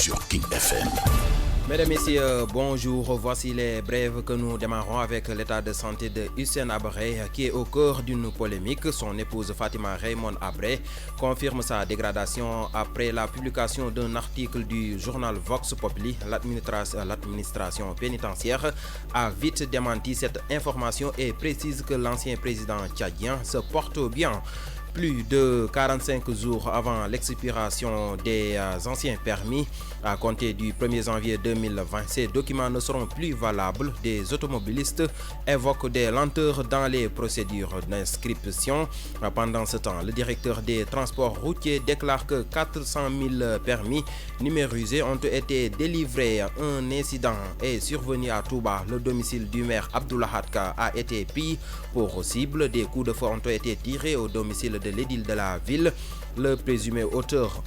sur King FM. Mesdames, Messieurs, bonjour. Voici les brèves que nous démarrons avec l'état de santé de Hissène Habré qui est au cœur d'une polémique. Son épouse Fatima Raymond Habré confirme sa dégradation après la publication d'un article du journal Vox Populi. L'administration pénitentiaire a vite démenti cette information et précise que l'ancien président tchadien se porte bien. Plus de 45 jours avant l'expiration des anciens permis, à compter du 1er janvier 2020, ces documents ne seront plus valables. Des automobilistes évoquent des lenteurs dans les procédures d'inscription. Pendant ce temps, le directeur des transports routiers déclare que 400 000 permis numérisés ont été délivrés. Un incident est survenu à Touba. Le domicile du maire Abdoulaye Hadka a été pris pour cible. Des coups de feu ont été tirés au domicile de l'édile de la ville. Le présumé auteur,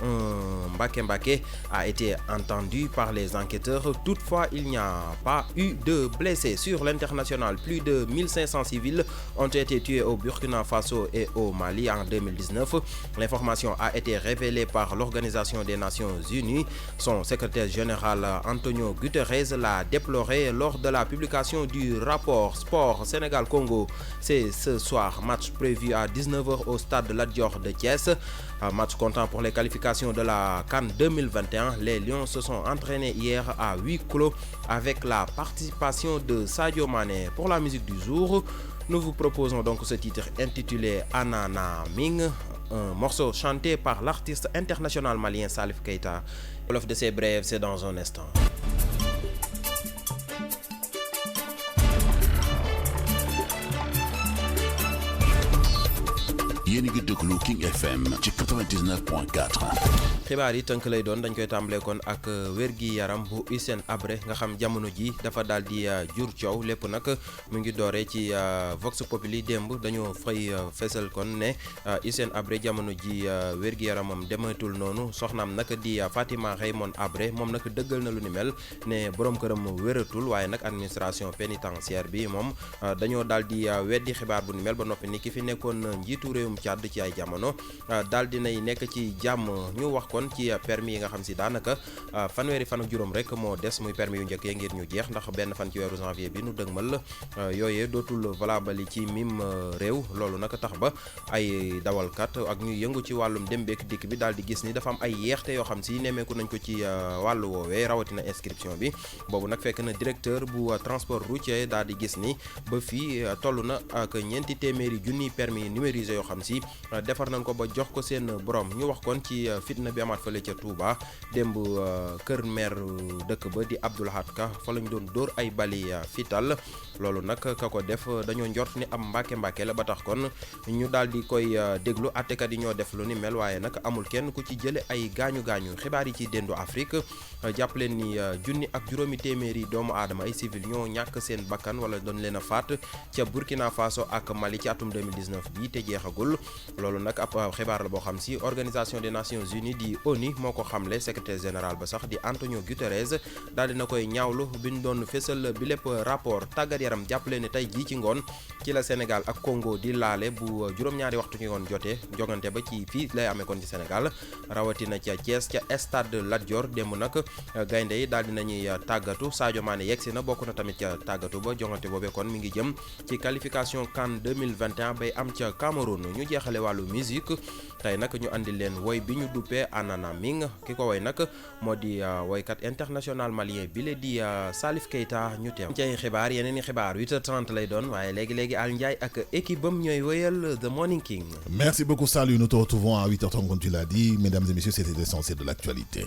Mbake, a été entendu par les enquêteurs. Toutefois, il n'y a pas eu de blessés. Sur l'international, plus de 1500 civils ont été tués au Burkina Faso et au Mali en 2019. L'information a été révélée par l'Organisation des Nations Unies. Son secrétaire général Antonio Guterres l'a déploré lors de la publication du rapport Sport Sénégal-Congo. C'est ce soir, match prévu à 19h au stade de Lat Dior de Thiès. Un match comptant pour les qualifications de la CAN 2021. Les Lions se sont entraînés hier à huis clos avec la participation de Sadio Mané. Pour la musique du jour, nous vous proposons donc ce titre intitulé Anana Ming, un morceau chanté par l'artiste international malien Salif Keita. L'offre de ces brèves, c'est dans un instant. yéen a ngi déglu King FM ci 99.4. xibaar yi tënk lay doon dañ koy tàmbalee kon ak wérgi yaram bu Hissène Habré nga xam jamono ji dafa daal di jur coow lépp nag mu ngi dooree ci Vox Populi démb dañoo fay fesal kon ne Hissène Habré jamono ji wérgi yaramam dematul noonu soxnaam nag di Fatima Raymond Habré moom nag dëggal na lu ni mel ne borom këram wératul waaye nag administration pénitentiaire bi moom dañoo daal di weddi xibaar bu ni mel ba noppi ni ki fi nekkoon njiitu réewum Tchad ci ay jamono daal dinay nekk ci jàmm. ñu wax kon ci permis yi nga xam si daanaka fanweeri fan ak juróom rek moo des muy permis yu njëkkee ngir ñu jeex ndax benn fan ci weeru janvier bi nu dëgmal yooyee dootul valable ci mim réew loolu nag tax ba ay dawalkat ak ñuy yëngu ci wàllum dem beek dikk bi daal di gis ni dafa am ay yeexte yoo xam si nemmeeku nañ ko ci wàllu woowee rawatina inscription bi boobu nag fekk na directeur bu transport routier daal di gis ni ba fii toll na ak 400 000 permis numérisé yoo xam si defar nañ ko ba jox ko seen borom. ñu wax kon ci fitna bi amaat fële ca Touba démb kër maire dëkk ba di Abdoulaye Hadka fa lañ doon dóor ay bali fital loolu nag ka ko def dañoo njort ni am mbàkke la ba tax kon ñu daal di koy déglu àttekat yi ñoo def lu ni mel waaye nag amul kenn ku ci jële ay gaañu xibaar yi ci dendu Afrique jàpp leen ni 1,700 doomu aadama ay civil ñoo ñàkk seen bakkan wala doon leen a faat ca Burkina Faso ak Mali ci atum 2019 bii te jeexagul loolu nag ab xibaar la boo xam si Organisation des Nations Unies di ONU moo ko xamle secrétaire général ba sax di Antonio Guterres daal dina koy ñaawlu bi ñu doon fésal bi lépp rapport tàggat yaram jàppale ne tey jii ci ngoon ci la Sénégal ak Congo di laale bu juróom-ñaari waxtu ci ngoon jotee jogante ba ci fii lay amee kon ci Sénégal rawatina ca Thiès ca stade Lat Dior démb nag gaynde yi daal dinañuy tàggatu Sadio Mané yegsi na bokk na tamit ca tàggatu ba jogante boobee kon mi ngi jëm ci qualification CAN 2021 bay am ca Cameroun. ñu jeexale wàllu musique tey nag ñu andi leen woy bi ñu duppee Anana Ming ki ko woy nag moo di woykat international malien bi le di Salif Keita ñu teew ci ay xibaar yeneen i xibaar 8h30 lay doon waaye léegi Al Ndiaye ak équipe bam ñooy woyal The Morning King. Merci beaucoup Salut, nous te retrouvons à 8h30 comme tu l'as dit. Mesdames et messieurs, c'était l'essentiel de l'actualité.